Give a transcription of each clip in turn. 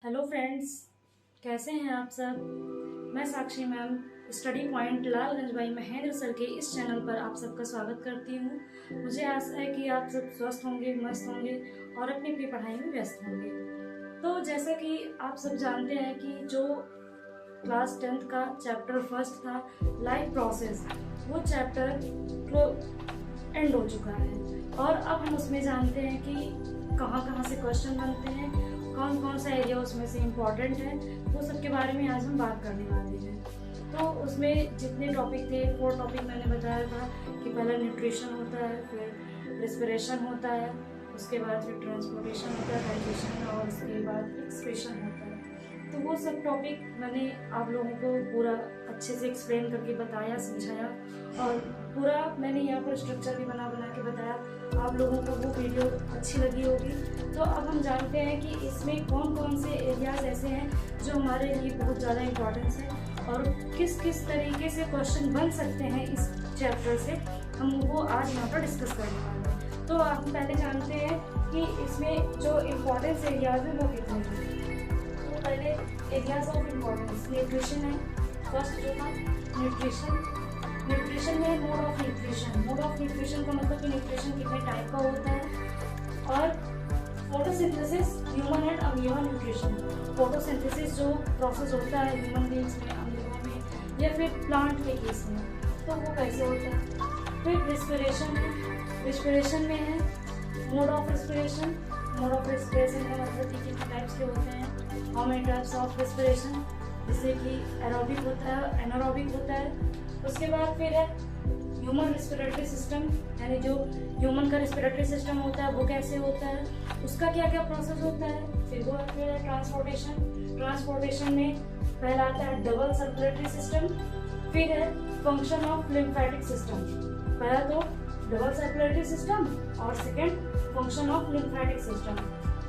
Hello friends, कैसे हैं आप सब। मैं Sakshi ma'am study point Lalganj by Mahendra sir के इस चैनल पर आप सबका स्वागत करती हूँ। मुझे आशा है कि आप सब स्वस्थ होंगे, मस्त होंगे और अपनी अपनी पढ़ाई में व्यस्त होंगे। तो जैसा कि आप सब जानते हैं कि जो क्लास 10th का चैप्टर फर्स्ट था लाइफ प्रोसेस, वो चैप्टर एंड हो चुका है और अब हम उसमें जानते हैं कि कहाँ कहाँ से क्वेश्चन बनते हैं, कौन कौन सा एरिया उसमें से इम्पोर्टेंट है, वो सब के बारे में आज हम बात करने वाले हैं। तो उसमें जितने टॉपिक थे, 4 टॉपिक मैंने बताया था कि पहला न्यूट्रिशन होता है, फिर रिस्पिरेशन होता है, उसके बाद फिर ट्रांसपोर्टेशन होता है, डाइजेशन, और उसके बाद एक्सप्रेशन होता है। तो वो सब टॉपिक मैंने आप लोगों को पूरा अच्छे से एक्सप्लेन करके बताया, समझाया और पूरा मैंने यहाँ पर स्ट्रक्चर भी बना के बताया। आप लोगों को वो वीडियो अच्छी लगी होगी। तो अब हम जानते हैं कि इसमें कौन कौन से एरियाज ऐसे हैं जो हमारे लिए बहुत ज़्यादा इम्पोर्टेंस है और किस किस तरीके से क्वेश्चन बन सकते हैं इस चैप्टर से, हम वो आज यहाँ पर डिस्कस करने वाले हैं। तो आप पहले जानते हैं कि इसमें जो इम्पोर्टेंस एरियाज हैं वो कितने हैं। तो पहले एरियाज ऑफ इम्पोर्टेंस न्यूट्रिशन है। फर्स्ट जो था न्यूट्रिशन में मोड ऑफ न्यूट्रिशन का मतलब कि न्यूट्रिशन कितने टाइप का होता है। और photosynthesis, human and amoeba nutrition. Photosynthesis जो प्रोसेस होता है ह्यूमन बींग्स में, अमीबा में या फिर प्लांट के केस में, तो वो कैसे होता है। फिर रिस्पिरेशन में है मोड ऑफ रिस्पिरेशन का मतलब कि कितने टाइप्स के होते हैं, how many types of respiration, जैसे कि एरोबिक होता है, एनारोबिक होता है। उसके बाद फिर है ह्यूमन रिस्पिरेटरी सिस्टम, यानी जो ह्यूमन का रिस्पिरेटरी सिस्टम होता है वो कैसे होता है, उसका क्या क्या प्रोसेस होता है। फिर है ट्रांसपोर्टेशन में पहला आता है डबल सर्कुलेटरी सिस्टम, फिर है फंक्शन ऑफ लिम्फेटिक सिस्टम। पहला तो डबल सर्कुलेटरी सिस्टम और second function of lymphatic system.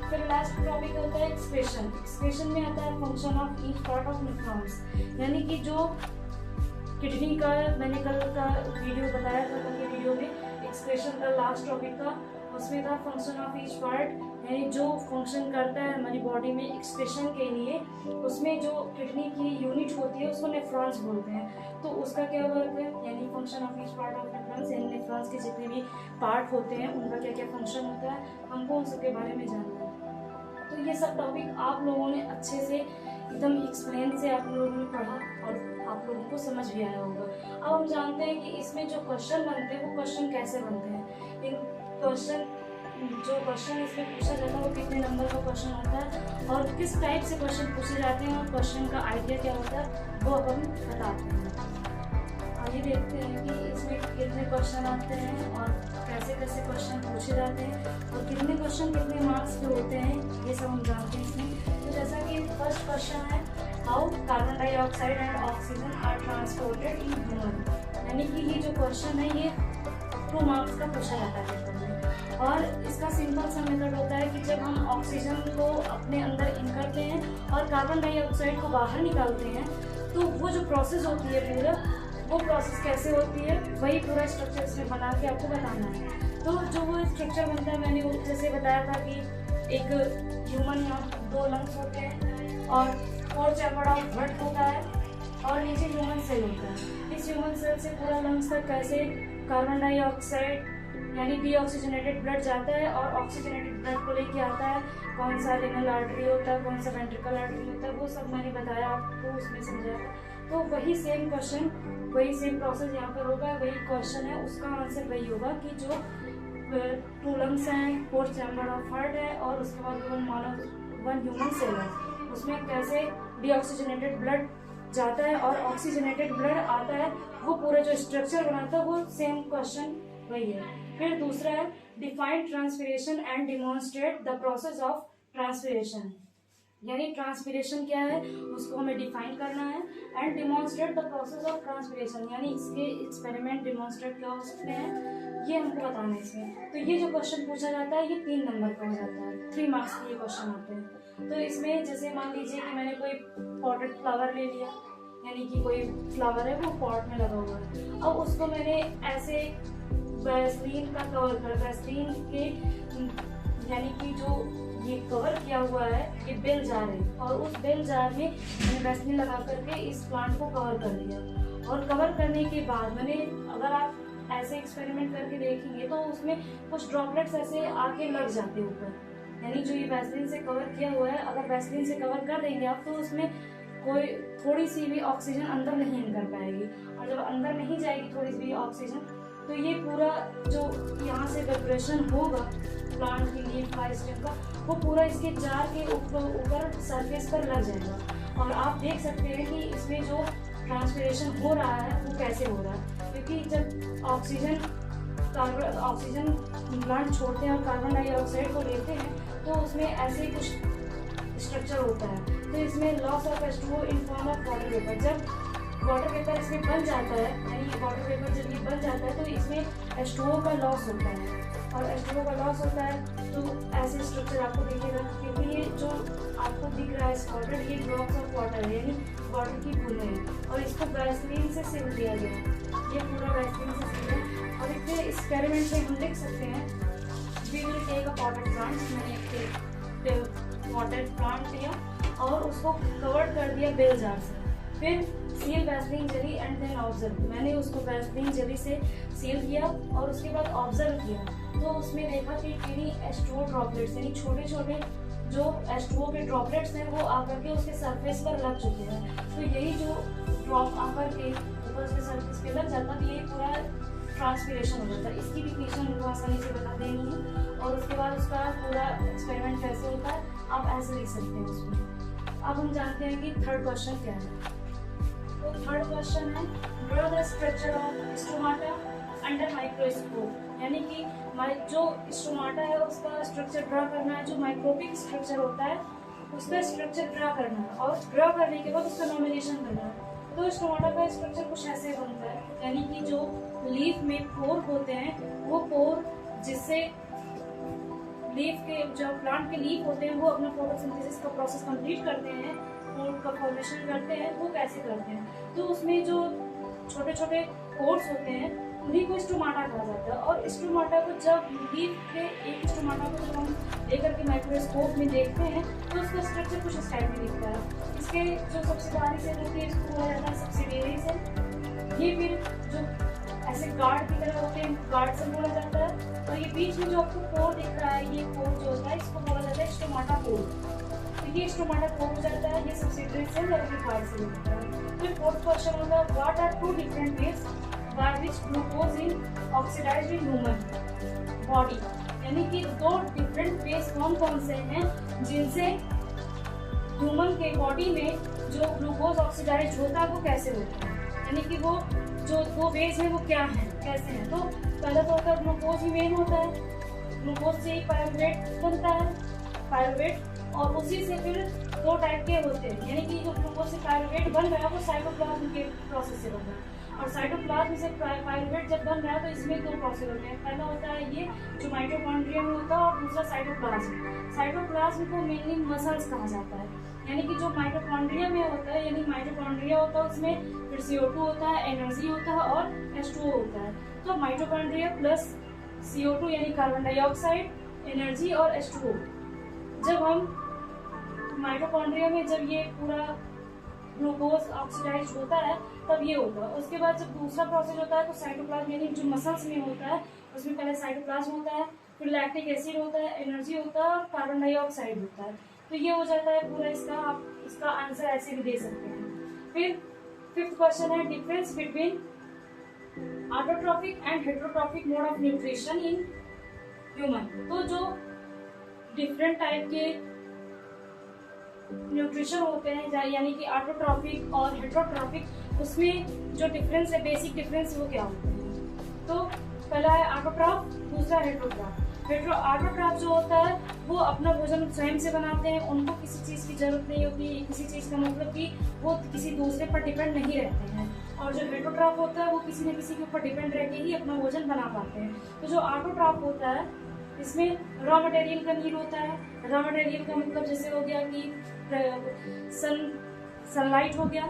फिर लास्ट टॉपिक होता है एक्सक्रीशन में आता है function of each part of nephrons, यानी कि जो किडनी का मैंने कल का वीडियो बताया था, कल के वीडियो में एक्सक्रीशन का लास्ट टॉपिक था, उसमें था फंक्शन ऑफ ईच पार्ट, यानी जो फंक्शन करता है हमारी बॉडी में एक्सक्रीशन के लिए, उसमें जो किडनी की यूनिट होती है उसको नेफ्रॉन्स बोलते हैं। तो उसका क्या वर्क है, यानी function of each part of nephrons, यानी नेफ्रॉन्स के जितने भी पार्ट होते हैं उनका क्या क्या फंक्शन होता है, हमको उन सब के बारे में जानना है। तो ये सब टॉपिक आप लोगों ने अच्छे से एकदम एक्सप्लेन से आप लोगों ने पढ़ा और आप लोगों को समझ भी आया होगा। अब हम जानते हैं कि इसमें जो क्वेश्चन बनते हैं वो क्वेश्चन कैसे बनते हैं। इन क्वेश्चन इसमें पूछा जाता है वो कितने नंबर का क्वेश्चन होता है और किस टाइप से क्वेश्चन पूछे जाते हैं और क्वेश्चन का आइडिया क्या होता है वो अब हम बताते हैं। आइए देखते हैं कि इसमें कितने क्वेश्चन आते हैं और कैसे कैसे क्वेश्चन पूछे जाते हैं और कितने क्वेश्चन कितने मार्क्स के होते हैं, ये सब हम जानते हैं इसमें। तो जैसा कि फर्स्ट क्वेश्चन है how carbon dioxide and oxygen are transported in human, यानी कि ये जो क्वेश्चन है ये 2 मार्क्स का पूछा जाता है पेपर में। और इसका सिंपल सा मेथड होता है कि जब हम ऑक्सीजन को अपने अंदर इन करते हैं और कार्बन डाइऑक्साइड को बाहर निकालते हैं तो वो जो प्रोसेस होती है पूरा, वो प्रोसेस कैसे होती है वही पूरा स्ट्रक्चर इसमें बना के आपको बताना है। तो जो वो स्ट्रक्चर बनता है मैंने जैसे बताया था कि एक ह्यूमन यहाँ 2 लंग्स होते हैं और 4 चैम्बर ऑफ ब्लड होता है और नीचे ह्यूमन सेल होता है। इस ह्यूमन सेल से पूरा लंग्स तक कैसे कार्बन डाइऑक्साइड यानी डीऑक्सीजनेटेड ब्लड जाता है और ऑक्सीजनेटेड ब्लड को लेके आता है, कौन सा रेनल आर्टरी होता है, कौन सा वेंट्रिकल आर्टरी होता है, वो सब मैंने बताया आपको, उसमें समझाया। तो वही सेम क्वेश्चन, वही सेम प्रोसेस यहाँ पर होगा, वही क्वेश्चन है, उसका आंसर वही होगा कि जो 2 लंग्स हैं, 4 चैम्बर ऑफ हार्ट है और उसके बाद 1 ह्यूमन सेल है, उसमें कैसे डीऑक्सीजनेटेड ब्लड जाता है और ऑक्सीजनेटेड ब्लड आता है, वो पूरा जो स्ट्रक्चर बनाता है वो सेम क्वेश्चन वही है। फिर दूसरा है define transpiration and demonstrate the process of transpiration, यानी ट्रांसपिरेशन क्या है उसको हमें डिफाइन करना है and demonstrate the process of transpiration, यानी इसके एक्सपेरिमेंट डिमॉन्स्ट्रेट क्या हो सकते हैं ये हमको बताना है इसमें। तो ये जो क्वेश्चन पूछा जाता है ये 3 नंबर का हो जाता है, 3 मार्क्स के ये क्वेश्चन आते हैं। तो इसमें जैसे मान लीजिए कि मैंने कोई पॉटेड फ्लावर ले लिया, यानी कि कोई फ्लावर है वो पॉट में लगा हुआ है, अब उसको मैंने ऐसे वैसलीन का कवर कर, वैसलीन के यानी कि जो ये कवर किया हुआ है, ये बेल जार है और उस बेल जार में मैंने वैसलीन लगा करके इस प्लांट को कवर कर दिया। और कवर करने के बाद मैंने, अगर आप ऐसे एक्सपेरिमेंट करके देखेंगे तो उसमें कुछ ड्रॉपलेट्स ऐसे आके लग जाते ऊपर, यानी जो ये वैसलीन से कवर किया हुआ है, अगर वैसलीन से कवर कर देंगे आप तो उसमें कोई थोड़ी सी भी ऑक्सीजन अंदर नहीं कर पाएगी। और जब अंदर नहीं जाएगी थोड़ी सी भी ऑक्सीजन, तो ये पूरा जो यहाँ से वाइब्रेशन होगा प्लांट की लीफ का, स्टेम का, वो पूरा इसके जार के ऊपर सरफेस पर लग जाएगा। और आप देख सकते हैं कि इसमें जो ट्रांसपिरेशन हो रहा है वो कैसे हो रहा है, क्योंकि जब ऑक्सीजन प्लांट छोड़ते हैं और कार्बन डाइऑक्साइड को लेते हैं तो उसमें ऐसे ही कुछ स्ट्रक्चर होता है। तो इसमें loss of H2O in form of water vapour, जब वाटर वेपर इसमें बन जाता है, यानी वाटर वेपर जब ये बन जाता है तो इसमें H2O का लॉस होता है। और H2O का लॉस होता है तो ऐसे स्ट्रक्चर आपको दिखेगा, क्योंकि ये जो आपको दिख रहा है स्पॉटेड, ये ड्रॉप्स ऑफ वाटर है, यानी वाटर की बूंदें हैं। और इसको वैसलीन से सील दिया गया है, ये पूरा वैसलीन से सील है। और इसके एक्सपेरिमेंट में हम देख सकते हैं, we will take a potted plant, मैंने एक पॉटेड प्लांट लिया और उसको कवर कर दिया बेल जार से, फिर seal Vaseline jelly and then observe, मैंने उसको वैसलीन जेली से सील किया और उसके बाद ऑब्जर्व किया तो उसमें देखा कि किन्हीं H2O ड्रॉपलेट्स, यानी छोटे छोटे जो H2O के ड्रॉपलेट्स हैं वो आकर के उसके सरफेस पर लग चुके हैं। तो यही जो ड्रॉप आकर के ऊपर उसके सरफेस पे लग जाता है, ये पूरा ट्रांसपिरेशन हो जाता है। इसकी डिफिनेशन उनको आसानी से बता देनी है और उसके बाद उसका पूरा एक्सपेरिमेंट कैसे होता है आप ऐसे लिख सकते हैं उसमें। अब हम जानते हैं कि थर्ड क्वेश्चन क्या है। तो थर्ड क्वेश्चन है, draw the structure of stomata under microscope, यानी कि जो स्टोमाटा है उसका स्ट्रक्चर ड्रॉ करना है, जो माइक्रोस्कोपिक स्ट्रक्चर होता है उसका स्ट्रक्चर ड्रॉ करना है और ड्रॉ करने के बाद उसका नॉमिनेशन करना है। तो स्टोमाटा का स्ट्रक्चर कुछ ऐसे बनता है, यानी कि जो लीफ में पोर होते हैं, वो पोर जिससे लीफ के जो प्लांट के लीफ होते हैं वो अपना फोटोसिंथेसिस का प्रोसेस कंप्लीट करते हैं, पोर का फॉर्मेशन करते हैं, वो कैसे करते हैं। तो उसमें जो छोटे छोटे पोर्स होते हैं उन्हीं को स्टोमाटा कहा जाता है। और स्टोमाटा को जब लीफ के एक स्टोमाटा को जब हम लेकर के माइक्रोस्कोप में देखते हैं तो उसका स्ट्रक्चर कुछ इस टाइप में दिखता है। इसके जो सब्सिडारीज है जो कि इसको बोला जाता है सब्सिडियरीज है, ये फिर जो ऐसे गार्ड की तरह होते हैं, गार्ड से बोला जाता है। और ये बीच में जो आपको पोर दिख रहा है, ये पोर जो होता है इसको बोला जाता है स्टोमाटा पोर। तो ये स्टोमाटा पोर हो जाता है, ये सब्सिडियरी सेल और ये गार्ड सेल होता है। फिर फोर्थ क्वेश्चन होगा, what are two different ways by which glucose is oxidised in human body, यानी कि दो डिफरेंट वेज कौन कौन से हैं जिनसे ह्यूमन के बॉडी में जो ग्लूकोज ऑक्सीडाइज होता है वो कैसे होता है, यानी कि वो जो दो वेज है वो क्या है, कैसे हैं। तो पहला तो होता है ग्लूकोज ही मेन होता है, ग्लूकोज से ही पायरुवेट बनता है, पायरुवेट, और उसी से फिर दो टाइप के होते हैं, यानी कि जो ग्लूकोज से पायरुवेट बन रहा है वो साइटोप्लाज्म के प्रोसेस से बन रहा है। और साइटोप्लाज्म से पायरुवेट जब बन रहा है तो इसमें दो प्रोसेस होते हैं, पहला होता है ये जो माइटोकॉन्ड्रिया में होता है और दूसरा साइटोप्लाज्म। साइटोप्लाज्म को मेनली मसल्स कहा जाता है, यानी कि जो माइटोकॉन्ड्रिया में होता है, यानी माइटोकॉन्ड्रिया होता है उसमें फिर CO2 होता है, एनर्जी होता है और H2O होता है। तो माइटोकॉन्ड्रिया प्लस CO2 यानी कार्बन डाइऑक्साइड, एनर्जी और H2O, जब हम माइटोकॉन्ड्रिया में जब ये पूरा ग्लूकोज ऑक्सीडाइज होता है तब ये होता है। उसके बाद जब दूसरा प्रोसेस होता है तो साइटोप्लाज्म यानी जो मसल्स में होता है उसमें पहले साइटोप्लाज्म होता है, फिर लैक्टिक एसिड होता है, एनर्जी होता है और कार्बन डाइऑक्साइड होता है। तो ये हो जाता है पूरा इसका, आप इसका आंसर ऐसे भी दे सकते हैं। फिर फिफ्थ क्वेश्चन है, difference between autotrophic and heterotrophic mode of nutrition in human. तो जो डिफरेंट टाइप के न्यूट्रिशन होते हैं यानी कि ऑटोट्रॉफिक और हेटेरोट्रॉफिक, उसमें जो डिफरेंस है, बेसिक डिफरेंस वो क्या होता है। तो पहला है ऑटोट्रॉफ, दूसरा हेटेरोट्रॉफ। ऑटोट्रॉफ जो होता है वो अपना भोजन स्वयं से बनाते हैं, उनको किसी चीज़ की जरूरत नहीं होती, किसी चीज़ का मतलब कि वो किसी दूसरे पर डिपेंड नहीं रहते हैं। और जो हेटेरोट्रॉफ होता है वो किसी न किसी के ऊपर डिपेंड रह के ही अपना भोजन बना पाते हैं। तो जो ऑटोट्रॉफ होता है इसमें रॉ मटेरियल का नीड होता है। रॉ मटेरियल का मतलब जैसे हो गया कि सनलाइट हो गया,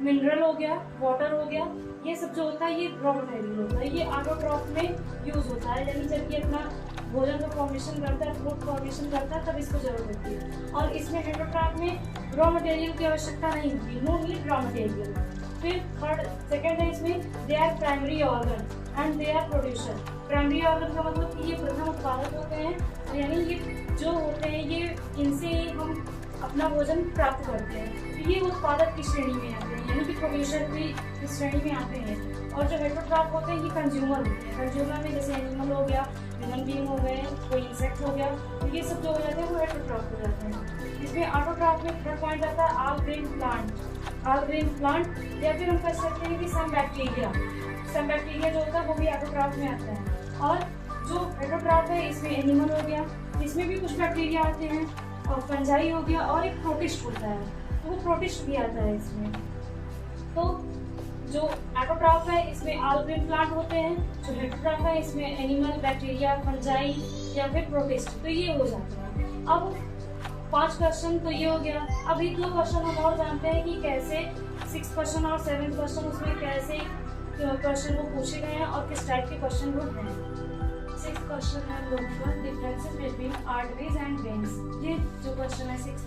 मिनरल हो गया, वाटर हो गया, ये सब जो होता है ये रॉ मटेरियल होता है, ये ऑटोट्रॉफ में यूज होता है। यानी जब ये अपना भोजन का फॉर्मेशन करता है, फूड फॉर्मेशन करता है, तब इसको जरूरत होती है। और इसमें हेटरोट्रॉफ में रॉ मटेरियल की आवश्यकता नहीं होती, नो नीड रॉ मटेरियल। फिर सेकेंड है इसमें they are primary organ and they are producer. Primary organ का मतलब कि ये प्रथम उत्पादक होते हैं, यानी ये जो होते हैं ये इनसे हम अपना भोजन प्राप्त करते हैं, तो ये उत्पादक की श्रेणी में आते हैं, यानी कि प्रोड्यूसर की इस श्रेणी में आते हैं। और जो हेटरोट्रॉफ होते हैं ये कंज्यूमर होते हैं। कंज्यूमर में जैसे एनिमल हो गया, ह्यूमन बीइंग हो गए, कोई इंसेक्ट हो गया, तो ये सब जो हो जाते हैं वो हेटरोट्रॉफ हो जाते हैं। इसमें ऑटोट्रॉफ में थर्ड पॉइंट आता है all grain plant. All grain plant, या फिर हम कह सकते हैं कि सम बैक्टीरिया जो होता है वो भी ऑटोट्रॉफ में आता है। और जो हेटरोट्रॉफ है इसमें एनिमल हो गया, इसमें भी कुछ बैक्टीरिया आते हैं, और फंजाई हो गया, और एक प्रोटिस्ट होता है, तो वो प्रोटिस्ट भी आता है इसमें। तो जो ऑटोट्रॉफ है इसमें ऑल ग्रेन प्लांट होते हैं, जो हेटरोट्रॉफ है इसमें एनिमल, बैक्टीरिया, फंजाई या फिर प्रोटिस्ट, तो ये हो जाता है। अब 5 क्वेश्चन तो ये हो गया। अभी 2 क्वेश्चन हम और जानते हैं कि कैसे 6 क्वेश्चन और 7 क्वेश्चन उसमें कैसे क्वेश्चन वो पूछे गए हैं और किस टाइप के क्वेश्चन वो हैं। 6 क्वेश्चन है हम लोगों का differences between arteries and veins. ये जो क्वेश्चन है 6,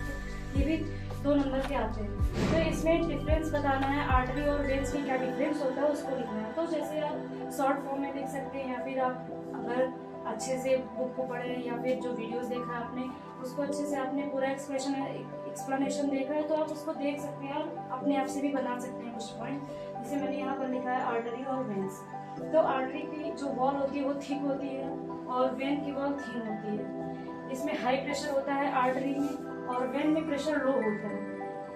ये भी 2 नंबर के आते हैं। तो इसमें डिफरेंस बताना है, आर्टरी और वेन्स में क्या डिफरेंस होता है उसको लिखना है। तो जैसे आप शॉर्ट फॉर्म में लिख सकते हैं, या फिर आप अगर अच्छे से बुक को पढ़े या फिर जो वीडियोस देखा है आपने उसको अच्छे से आपने पूरा एक्सप्लेनेशन देखा है तो आप उसको देख सकते हैं और अपने आप से भी बना सकते हैं कुछ पॉइंट। जैसे मैंने यहाँ पर लिखा है आर्टरी और वेन्स। तो आर्टरी की जो वॉल होती है वो थिक होती है और वेन की वॉल थिन होती है। इसमें हाई प्रेशर होता है आर्टरी में और वेन में प्रेशर लो होता है।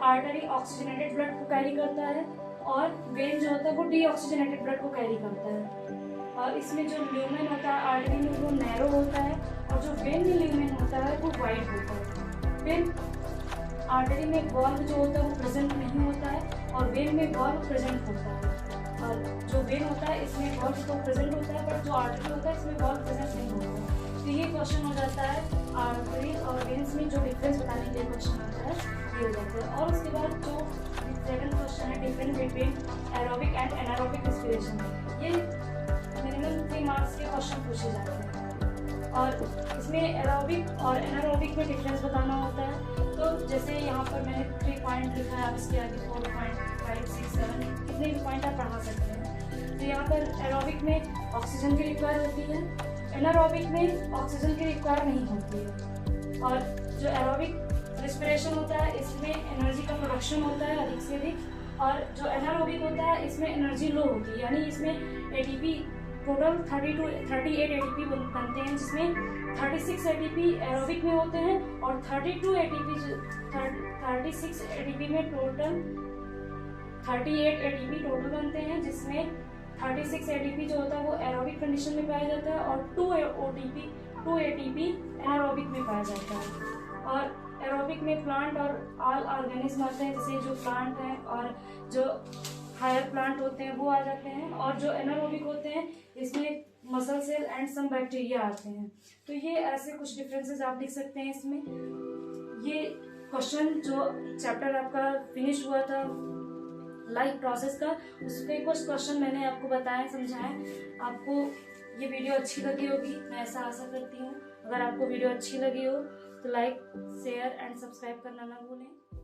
आर्टरी ऑक्सीजनेटेड ब्लड को कैरी करता है और वेन जो होता है वो डीऑक्सीजनेटेड ब्लड को कैरी करता है। और इसमें जो ल्यूमेन होता है आर्टरी में वो नैरो होता है और जो वेन में ल्यूमेन होता है वो वाइड होता है। फिर आर्टरी में वॉल्व जो होता है वो प्रेजेंट नहीं होता है और वेन में वॉल्व प्रेजेंट होता है। और जो वेन होता है इसमें वॉल्व तो प्रेजेंट होता है, बट जो आर्टरी होता है इसमें वॉल्व प्रेजेंट नहीं होता है। तो ये क्वेश्चन हो जाता है आर्टरी और वेन्स में जो डिफरेंस बताने के लिए क्वेश्चन आता है ये हो जाता है। और उसके बाद जो 7th क्वेश्चन है difference between aerobic and anaerobic respiration. ये मिनिमम 3 मार्क्स के क्वेश्चन पूछे जाते हैं और इसमें एरोबिक और एनारोबिक में डिफरेंस बताना होता है। तो जैसे यहाँ पर मैंने 3 पॉइंट लिखा है, आप इसके आगे 4 पॉइंट 5, 6, 7 कितने भी पॉइंट आप पढ़ा सकते हैं। तो यहाँ पर एरोबिक में ऑक्सीजन की रिक्वायर होती है, एनारोबिक में ऑक्सीजन की रिक्वायर नहीं होती है। और जो एरोबिक रेस्पिरेशन होता है इसमें एनर्जी का प्रोडक्शन होता है अधिक से अधिक, और जो एनारोबिक होता है इसमें एनर्जी लो होती है, यानी इसमें एटीपी टोटल 38 एटीपी बनते हैं, जिसमें 36 एटीपी एरोबिक में होते हैं और 36 एटीपी में टोटल 38 एटीपी टोटल बनते हैं, जिसमें 36 एटीपी जो होता है वो एरोबिक कंडीशन में पाया जाता है और 2 एटीपी एनारोबिक में पाया जाता है। और एरोबिक में प्लांट और ऑल ऑर्गेनिज्म आते हैं, जैसे जो प्लांट हैं और जो हायर प्लांट होते हैं वो आ जाते हैं। और जो एनारोबिक होते हैं इसमें muscle cell and some bacteria आते हैं। तो ये ऐसे कुछ डिफरेंसेस आप लिख सकते हैं इसमें। ये क्वेश्चन जो चैप्टर आपका फिनिश हुआ था लाइफ प्रोसेस का, उसके कुछ क्वेश्चन मैंने आपको बताया, समझाया। आपको ये वीडियो अच्छी लगी होगी, मैं ऐसा आशा करती हूँ। अगर आपको वीडियो अच्छी लगी हो तो लाइक, शेयर एंड सब्सक्राइब करना ना भूलें।